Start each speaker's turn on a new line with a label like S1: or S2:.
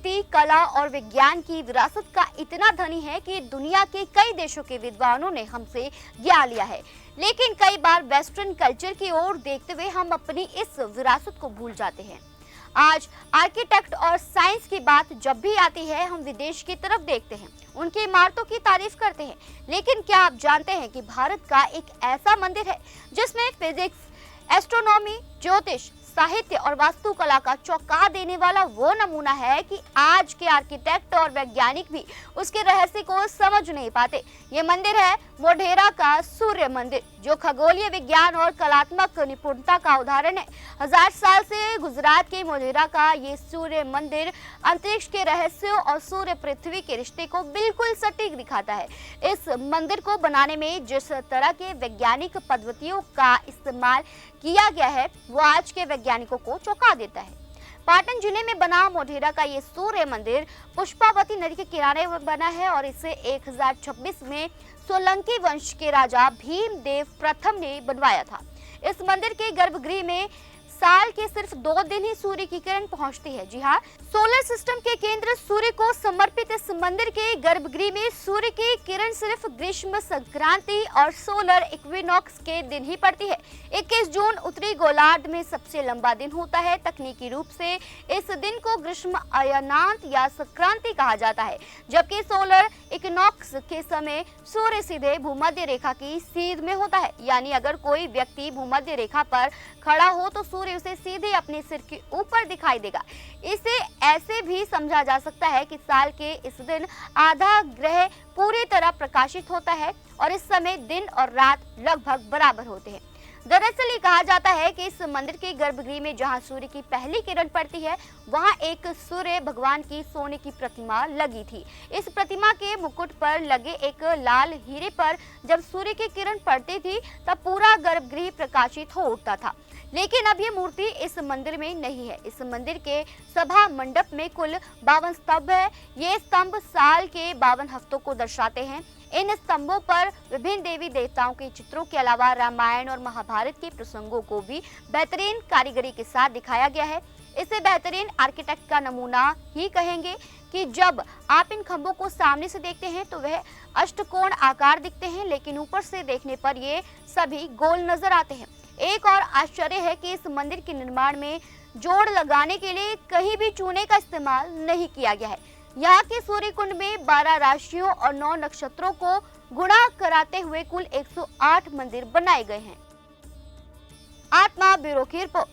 S1: संस्कृति, कला और विज्ञान की विरासत का इतना धनी है कि दुनिया के कई देशों के विद्वानों ने हमसे ज्ञान लिया है। लेकिन कई बार वेस्टर्न कल्चर की ओर देखते हुए हम अपनी इस विरासत को भूल जाते हैं। आज आर्किटेक्ट और साइंस की बात जब भी आती है, हम विदेश की तरफ देखते हैं, उनकी इमारतों की तारीफ करते हैं। लेकिन क्या आप जानते हैं कि भारत का एक ऐसा मंदिर है जिसमें फिजिक्स, एस्ट्रोनॉमी, ज्योतिष, साहित्य और वास्तुकला का चौंका देने वाला वो नमूना है कि आज के आर्किटेक्ट और वैज्ञानिक भी उसके रहस्य को समझ नहीं पाते। ये मंदिर है मोढेरा का सूर्य मंदिर, जो खगोलीय विज्ञान और कलात्मक निपुणता का उदाहरण है। 1000 साल से गुजरात के मोढेरा का ये सूर्य मंदिर अंतरिक्ष के रहस्यों और सूर्य पृथ्वी के रिश्ते को बिल्कुल सटीक दिखाता है। इस मंदिर को बनाने में जिस तरह के वैज्ञानिक पद्धतियों का इस्तेमाल किया गया है, वो आज के वैज्ञानिकों को चौंका देता है। पाटन जिले में बना मोढेरा का ये सूर्य मंदिर पुष्पावती नदी के किनारे बना है और इसे 1026 में सोलंकी वंश के राजा भीमदेव प्रथम ने बनवाया था। इस मंदिर के गर्भगृह में साल के सिर्फ 2 दिन ही सूर्य की किरण पहुंचती है। जी हाँ, सोलर सिस्टम के केंद्र सूर्य को समर्पित इस मंदिर के गर्भगृह में सूर्य की किरण सिर्फ ग्रीष्म संक्रांति और सोलर इक्विनॉक्स के दिन ही पड़ती है। 21 जून उत्तरी गोलार्ध में सबसे लंबा दिन होता है। तकनीकी रूप से इस दिन को ग्रीष्म अयनांत या संक्रांति कहा जाता है, जबकि सोलर इक्विनॉक्स के समय सूर्य सीधे भूमध्य रेखा की सीध में होता है। यानी अगर कोई व्यक्ति भूमध्य रेखा पर खड़ा हो तो सूर्य उसे सीधे अपने सिर के ऊपर दिखाई देगा। इसे ऐसे भी समझा जा सकता है कि साल के इस दिन आधा ग्रह पूरी तरह प्रकाशित होता है और इस समय दिन और रात लगभग बराबर होते हैं। दरअसल ये कहा जाता है कि इस मंदिर के गर्भगृह में जहां सूर्य की पहली किरण पड़ती है, वहां एक सूर्य भगवान की सोने की प्रतिमा लगी थी। इस प्रतिमा के मुकुट पर लगे एक लाल हीरे पर जब सूर्य की किरण पड़ती थी, तब पूरा गर्भगृह प्रकाशित हो उठता था। लेकिन अब ये मूर्ति इस मंदिर में नहीं है। इस मंदिर के सभा मंडप में कुल 52 स्तंभ है। ये स्तंभ साल के 52 हफ्तों को दर्शाते हैं। इन स्तंभों पर विभिन्न देवी देवताओं के चित्रों के अलावा रामायण और महाभारत के प्रसंगों को भी बेहतरीन कारीगरी के साथ दिखाया गया है। इसे बेहतरीन आर्किटेक्ट का नमूना ही कहेंगे कि जब आप इन खंभों को सामने से देखते हैं तो वह अष्टकोण आकार दिखते हैं, लेकिन ऊपर से देखने पर ये सभी गोल नजर आते हैं। एक और आश्चर्य है कि इस मंदिर के निर्माण में जोड़ लगाने के लिए कहीं भी चूने का इस्तेमाल नहीं किया गया है। यहाँ के सूर्य कुंड में 12 राशियों और 9 नक्षत्रों को गुणा कराते हुए कुल 108 मंदिर बनाए गए हैं। आत्मा ब्यूरो की रिपोर्ट।